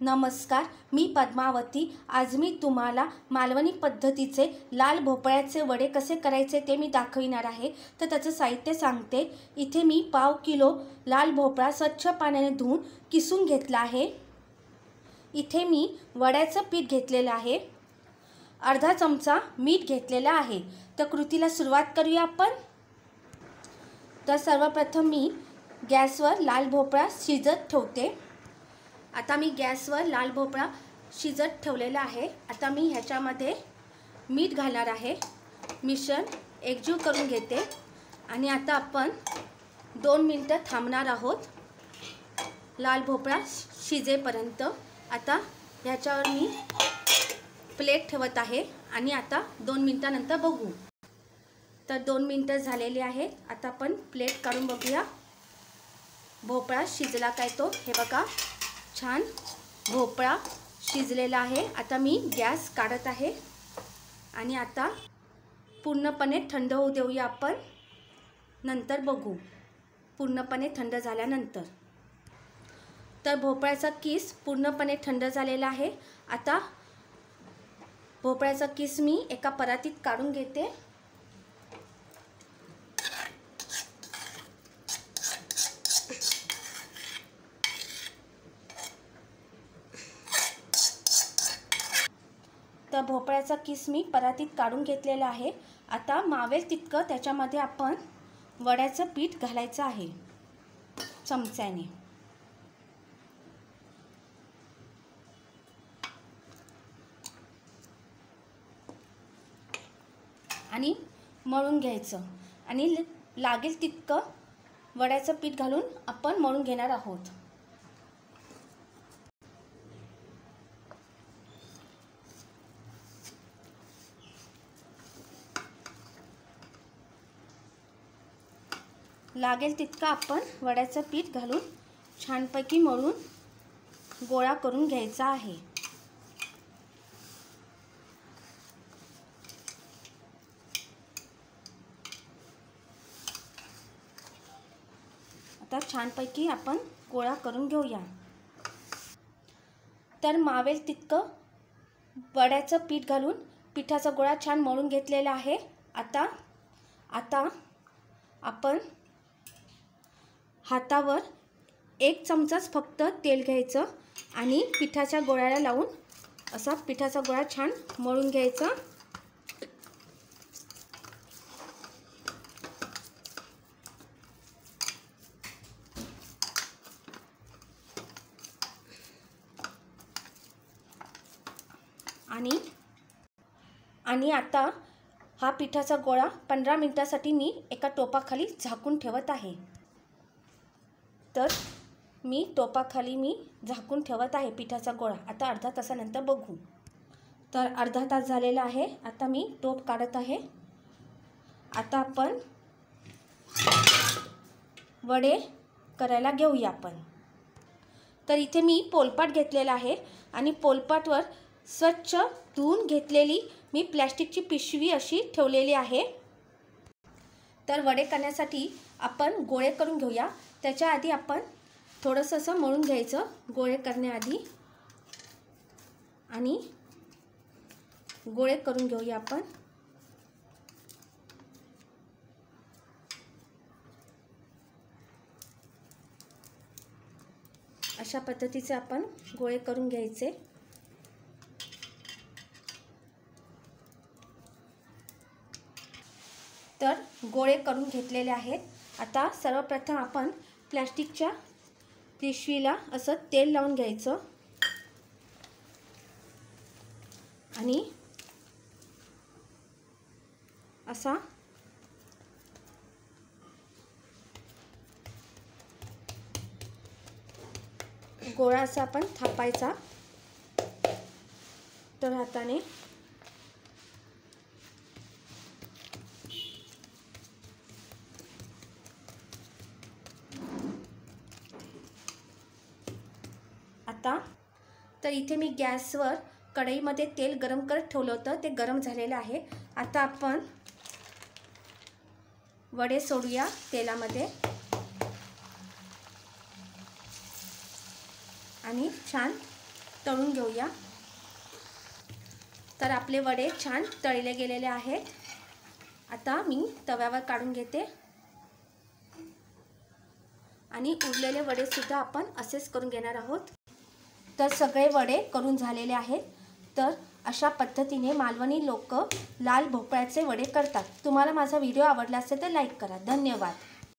नमस्कार, मी पद्मावती। आज मी तुम्हाला मालवणी पद्धतीचे लाल भोपळ्याचे वडे कसे करायचे ते मी दाखविणार आहे। तर त्याचं साहित्य सांगते। इथे मी पाव किलो लाल भोपळा स्वच्छ पाण्याने धुवून किसून घेतला आहे। इथे मी वड्याचं पीठ घेतलेलं आहे। अर्धा चमचा मीठ घेतलेला आहे। तर कृतीला सुरुवात करूया आपण। तर सर्वप्रथम मी गॅसवर लाल भोपळा शिजत ठेवते। आता मी गॅसवर लाल भोपळा शिजत ठेवलेला आहे। आता मी ह्याच्यामध्ये मीठ घालणार आहे। मिश्रण एकजीव करून घेते आणि आता आपण 2 मिनिटं थांबणार आहोत लाल भोपळा शिजेपर्यंत। आता ह्याच्यावर मी प्लेट ठेवत आहे आणि आता 2 मिनिटानंतर बघू। तर 2 मिनिटं झालेली आहेत। आता आपण प्लेट काढून बघूया भोपळा शिजला काय तो। हे बघा, छान भोपळा शिजलेला आहे। आता मी गॅस काढत आहे आणि आता पूर्णपणे थंड होऊ देऊया आपण, नंतर बघू पूर्णपणे थंड झाल्यानंतर। तर भोपळ्याचा किस पूर्णपणे थंड झालेला आहे। आता भोपळ्याचा किस मी एका परातीत काढून घेते। तर भोपळ्याचा किस मी परातीत काढून घेतलेला आहे। आता मावेल तितकं त्याच्यामध्ये आपण वड्याचं पीठ घालायचं आहे चमच्याने आणि मळून घ्यायचं आणि लागेल तितकं वड्याचं पीठ घालून आपण मळून घेणार आहोत। लागेल तितकं आपण वड्याचं पीठ घालून छानपैकी मळून गोळा करून घ्यायचा आहे। आता छानपैकी आपण गोळा करून घेऊया। तर मावेल तितकं वड्याचं पीठ घालून पिठाचा गोळा छान मळून घेतलेला आहे। आता आपण हातावर 1 चमचाच फक्त तेल घ्यायचं आणि पिठाच्या गोळ्याला लावून असा पिठाचा गोळा छान मळून घ्यायचा। आणि आता हा पिठाचा गोळा 15 मिनिटांसाठी मी एका टोपाखाली झाकून ठेवत आहे। तर मी टोपाखाली झाकून ठेवत आहे पिठाचा गोळा। आता अर्धा तासानंतर बघू। तर अर्धा तास झालेला आहे। आता मी टोप काढत आहे। आता आपण वडे करायला घेऊया आपण। तर इथे मी पोलपाट घेतलेला आहे आणि पोलपाटवर स्वच्छ धुवून घेतलेली मी प्लॅस्टिकची पिशवी अशी ठेवलेली आहे। तर वडे करण्यासाठी आपण गोळे करून घेऊया। त्याच्या आधी आपण थोडंसं असं मळून घ्यायचं गोळे करण्याआधी आणि गोळे करून घेऊया आपण। अशा पद्धतीचे आपण गोळे करून घ्यायचे। तर गोळे करून घेतलेले आहेत। आता सर्वप्रथम आपण प्लास्टिकच्या पिशवीला असं तेल लावून घ्यायचं आणि असा गोळा असा आपण थापायचा तर हाताने। आता तर इथे मी गॅसवर कढईमध्ये तेल गरम करत ठेवलं होतं, ते गरम झालेलं आहे। आता आपण वडे सोडूया तेलामध्ये आणि छान तळून घेऊया। तर आपले वडे छान तळले गेलेले आहेत। आता मी तव्यावर काढून घेते आणि उरलेले वडे सुद्धा आपण असेच करून घेणार आहोत। तर सगळे वडे करून झालेले आहेत। तर अशा पद्धतीने मालवणी लोक लाल भोपळ्याचे वडे करतात। तुम्हाला माझा व्हिडिओ आवडला असेल तर लाईक करा। धन्यवाद।